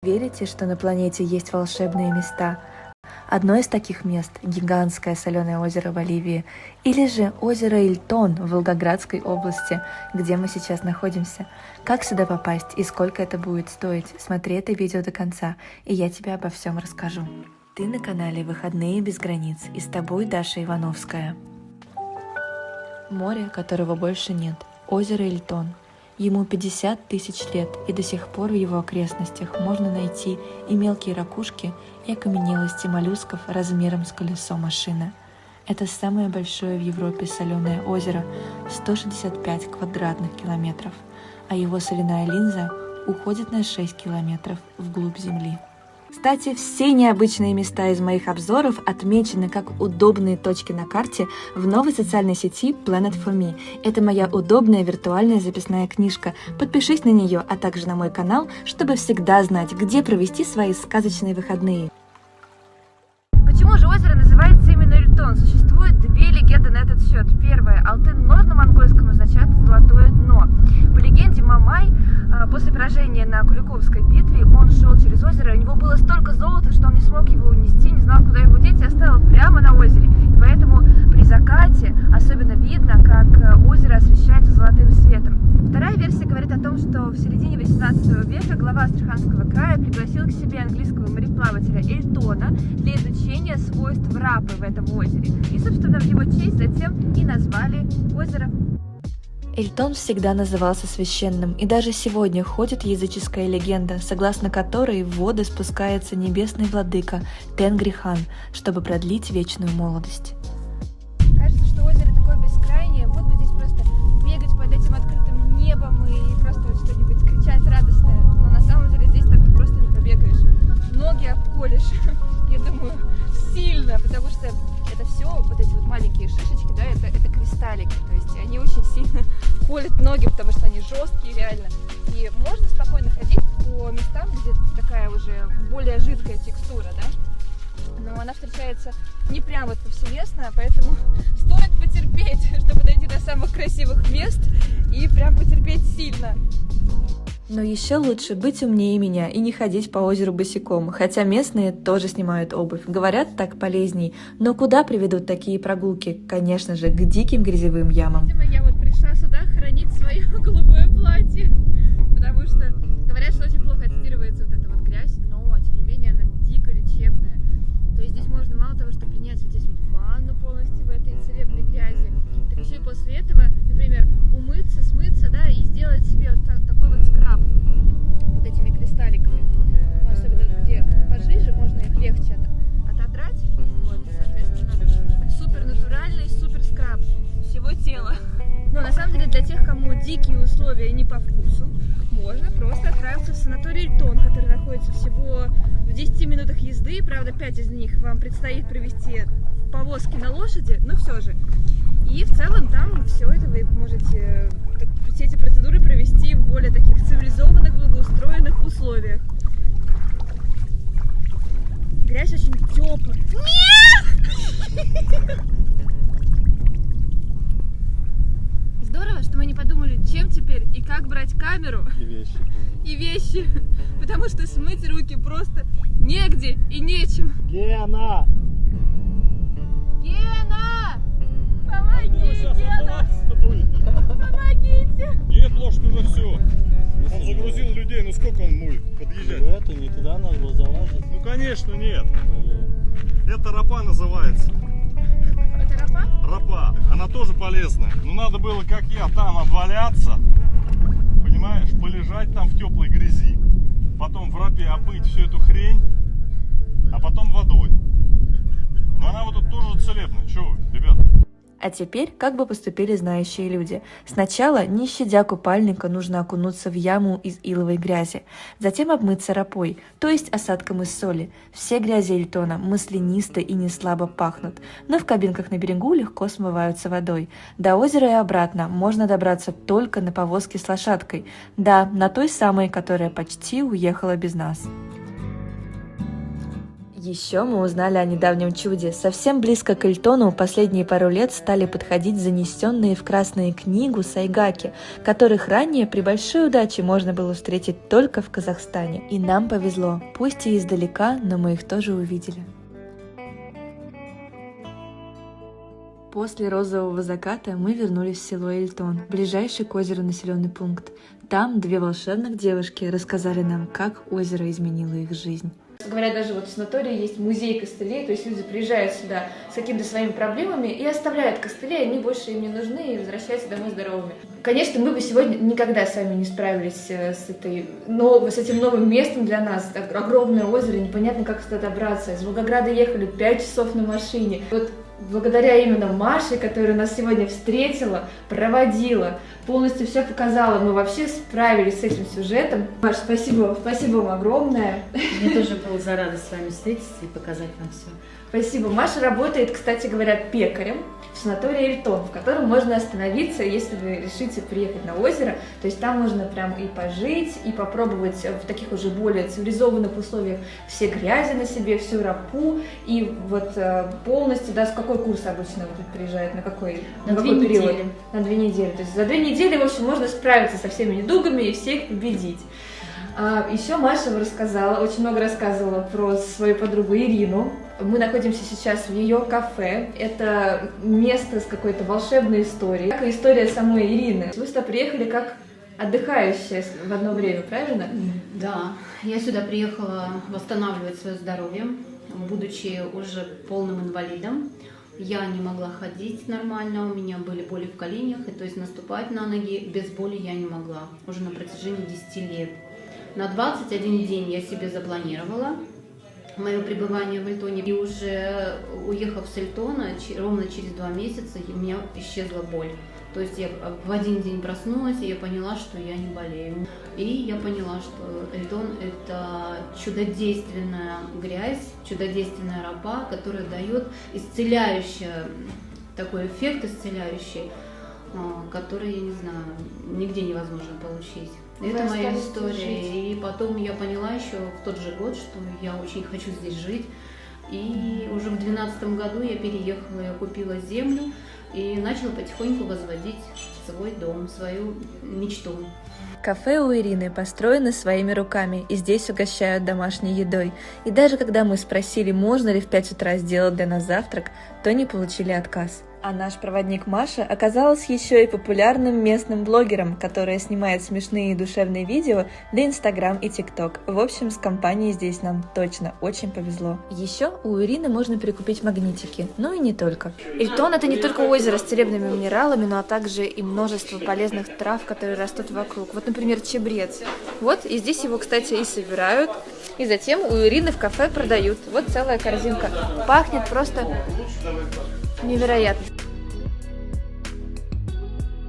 Верите, что на планете есть волшебные места? Одно из таких мест – гигантское соленое озеро Боливии, или же озеро Эльтон в Волгоградской области, где мы сейчас находимся. Как сюда попасть и сколько это будет стоить? Смотри это видео до конца, и я тебе обо всем расскажу. Ты на канале «Выходные без границ», и с тобой Даша Ивановская. Море, которого больше нет, озеро Эльтон. Ему 50 тысяч лет, и до сих пор в его окрестностях можно найти и мелкие ракушки, и окаменелости моллюсков размером с колесо машины. Это самое большое в Европе соленое озеро, 165 квадратных километров, а его соляная линза уходит на 6 километров вглубь Земли. Кстати, все необычные места из моих обзоров отмечены как удобные точки на карте в новой социальной сети Planet4Me. Это моя удобная виртуальная записная книжка. Подпишись на нее, а также на мой канал, чтобы всегда знать, где провести свои сказочные выходные. Почему же озеро называется именно Эльтон? Существует две легенды на этот счет. Первая. Алтын-Нор на монгольском означает «золотое дно». По легенде, Мамай после поражения на Куликовской битве он шел через озеро, у него было столько золота, что он не смог его унести, не знал, куда его деть, и оставил прямо на озере. И поэтому при закате особенно видно, как озеро освещается золотым светом. Вторая версия говорит о том, что в середине 18 века глава Астраханского края пригласил к себе английского мореплавателя Эльтона для изучения свойств рапы в этом озере. И, собственно, в его честь затем и назвали озеро. Эльтон всегда назывался священным, и даже сегодня ходит языческая легенда, согласно которой в воды спускается небесный владыка Тенгри-хан, чтобы продлить вечную молодость. Кажется, что озеро такое бескрайнее, вот бы здесь просто бегать под этим открытым небом и просто вот что-нибудь кричать радостное, но на самом деле здесь так просто не побегаешь, ноги обколешь, я думаю, сильно, потому что это все, вот эти вот маленькие шишечки, да, это кристаллики, то есть они очень сильно колят ноги, потому что они жесткие реально. И можно спокойно ходить по местам, где такая уже более жидкая текстура, да, но она встречается не прям вот повсеместно, поэтому стоит потерпеть, чтобы дойти до самых красивых мест и прям потерпеть сильно. Но еще лучше быть умнее меня и не ходить по озеру босиком, хотя местные тоже снимают обувь. Говорят, так полезней. Но куда приведут такие прогулки? Конечно же, к диким грязевым ямам. Видимо, я вот пришла сюда хранить свое голубое платье, потому что говорят, что очень плохо отстирывается вот эта вот грязь, но тем не менее она дико лечебная. То есть здесь можно мало того, что принять вот здесь вот ванну полностью в этой целебной грязи, так еще и после этого, например, умыться, смыться, да, и сделать себе вот такой вот скраб вот этими кристалликами. Ну, особенно где пожиже, можно их легче отодрать. Вот, соответственно, супер натуральный, супер скраб всего тела. Но на самом деле для тех, кому дикие условия не по вкусу, можно просто отправиться в санаторий Эльтон, который находится всего в 10 минутах езды. Правда, 5 из них вам предстоит провести в повозке на лошади, но все же. И в целом там все это вы можете, все эти процедуры провести в более таких цивилизованных, благоустроенных условиях. Грязь очень теплая. Здорово, что мы не подумали, чем теперь и как брать камеру и вещи, потому что смыть руки просто негде и нечем. Гена! Гена! Помоги, Гена! Помогите! Нет, лошадь уже все. Он загрузил людей, ну сколько он будет подъезжать? Это не туда надо было залазить. Ну конечно нет. Это рапа называется. Это рапа? Рапа. Она тоже полезная. Но надо было, как я, там обваляться. Понимаешь? Полежать там в теплой грязи. Потом в рапе обмыть всю эту хрень. А потом водой. Но она вот тут тоже целебная. Че вы, ребята? А теперь, как бы поступили знающие люди. Сначала, не щадя купальника, нужно окунуться в яму из иловой грязи, затем обмыться рапой, то есть осадком из соли. Все грязи Эльтона маслянисто и не слабо пахнут, но в кабинках на берегу легко смываются водой. До озера и обратно можно добраться только на повозке с лошадкой, да, на той самой, которая почти уехала без нас. Еще мы узнали о недавнем чуде. Совсем близко к Эльтону последние пару лет стали подходить занесенные в Красную книгу сайгаки, которых ранее при большой удаче можно было встретить только в Казахстане. И нам повезло, пусть и издалека, но мы их тоже увидели. После розового заката мы вернулись в село Эльтон, ближайший к озеру населенный пункт. Там две волшебных девушки рассказали нам, как озеро изменило их жизнь. Говорят, даже вот в санатории есть музей костылей, то есть люди приезжают сюда с какими-то своими проблемами и оставляют костыли, они больше им не нужны и возвращаются домой здоровыми. Конечно, мы бы сегодня никогда с вами не справились с этим новым местом для нас. Огромное озеро, непонятно, как сюда добраться. Из Волгограда ехали 5 часов на машине. Вот благодаря именно Маше, которая нас сегодня встретила, проводила, полностью все показала, мы вообще справились с этим сюжетом. Маш, спасибо вам огромное. Мне тоже было за радость с вами встретиться и показать вам все. Спасибо. Маша работает, кстати говоря, пекарем в санатории Эльтон, в котором можно остановиться, если вы решите приехать на озеро. То есть там можно прям и пожить, и попробовать в таких уже более цивилизованных условиях все грязи на себе, всю рапу. И вот полностью, да, с какой курс обычно вот приезжает, на какой период? Недели. На 2 недели. То есть за 2 недели, в общем, можно справиться со всеми недугами и всех победить. Еще Маша рассказала, очень много рассказывала про свою подругу Ирину. Мы находимся сейчас в ее кафе. Это место с какой-то волшебной историей. Как и история самой Ирины. Вы сюда приехали как отдыхающая в одно время, правильно? Да, я сюда приехала восстанавливать свое здоровье, будучи уже полным инвалидом. Я не могла ходить нормально, у меня были боли в коленях, и то есть наступать на ноги без боли я не могла уже на протяжении 10 лет. На 21 день я себе запланировала мое пребывание в Эльтоне. И уже уехав с Эльтона, ровно через 2 месяца у меня исчезла боль. То есть я в один день проснулась, и я поняла, что я не болею. И я поняла, что Эльтон – это чудодейственная грязь, чудодейственная рапа, которая дает такой эффект исцеляющий, который, я не знаю, нигде невозможно получить. Это моя история. И потом я поняла еще в тот же год, что я очень хочу здесь жить. И уже в 2012 году я переехала, я купила землю и начала потихоньку возводить свой дом, свою мечту. Кафе у Ирины построено своими руками, и здесь угощают домашней едой. И даже когда мы спросили, можно ли в 5 утра сделать для нас завтрак, то не получили отказ. А наш проводник Маша оказалась еще и популярным местным блогером, которая снимает смешные и душевные видео для Инстаграм и ТикТок. В общем, с компанией здесь нам точно очень повезло. Еще у Ирины можно прикупить магнитики, ну и не только. Эльтон — это не только озеро с целебными минералами, но также и множество полезных трав, которые растут вокруг. Вот, например, чебрец. Вот, и здесь его, кстати, и собирают, и затем у Ирины в кафе продают. Вот целая корзинка. Пахнет просто невероятно.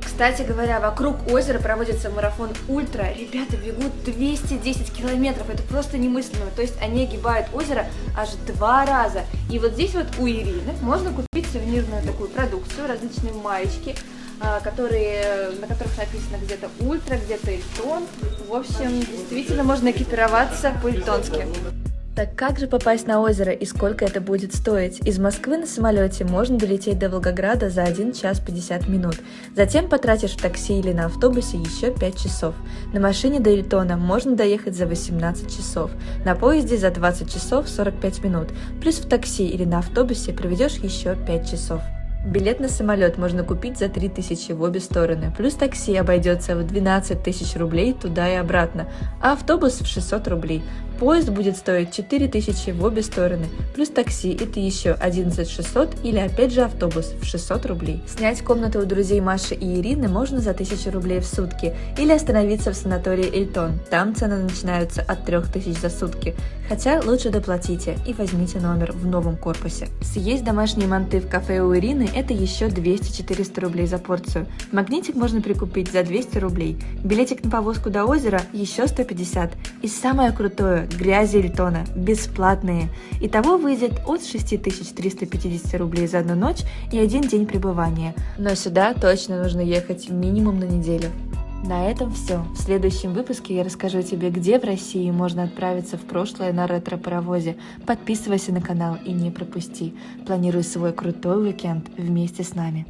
Кстати говоря, вокруг озера проводится марафон ультра. Ребята бегут 210 километров. Это просто немыслимо. То есть они огибают озеро аж 2 раза. И вот здесь вот у Ирины можно купить сувенирную такую продукцию, различные маечки, на которых написано где-то ультра, где-то Эльтон. В общем, действительно можно экипироваться по-эльтонски. Так как же попасть на озеро и сколько это будет стоить? Из Москвы на самолете можно долететь до Волгограда за 1 час 50 минут. Затем потратишь в такси или на автобусе еще 5 часов. На машине до Эльтона можно доехать за 18 часов. На поезде за 20 часов 45 минут. Плюс в такси или на автобусе проведешь еще 5 часов. Билет на самолет можно купить за 3000 в обе стороны, плюс такси обойдется в 12 тысяч рублей туда и обратно, а автобус в 600 рублей. Поезд будет стоить 4000 в обе стороны, плюс такси это еще 11 600 или опять же автобус в 600 рублей. Снять комнату у друзей Маши и Ирины можно за 1000 рублей в сутки или остановиться в санатории Эльтон, там цены начинаются от 3000 за сутки, хотя лучше доплатите и возьмите номер в новом корпусе. Съесть домашние манты в кафе у Ирины это еще 200-400 рублей за порцию. Магнитик можно прикупить за 200 рублей. Билетик на повозку до озера еще 150. И самое крутое, грязи Эльтона бесплатные. Итого выйдет от 6350 рублей за 1 ночь и 1 день пребывания. Но сюда точно нужно ехать минимум на неделю. На этом все. В следующем выпуске я расскажу тебе, где в России можно отправиться в прошлое на ретро-паровозе. Подписывайся на канал и не пропусти. Планируй свой крутой уикенд вместе с нами.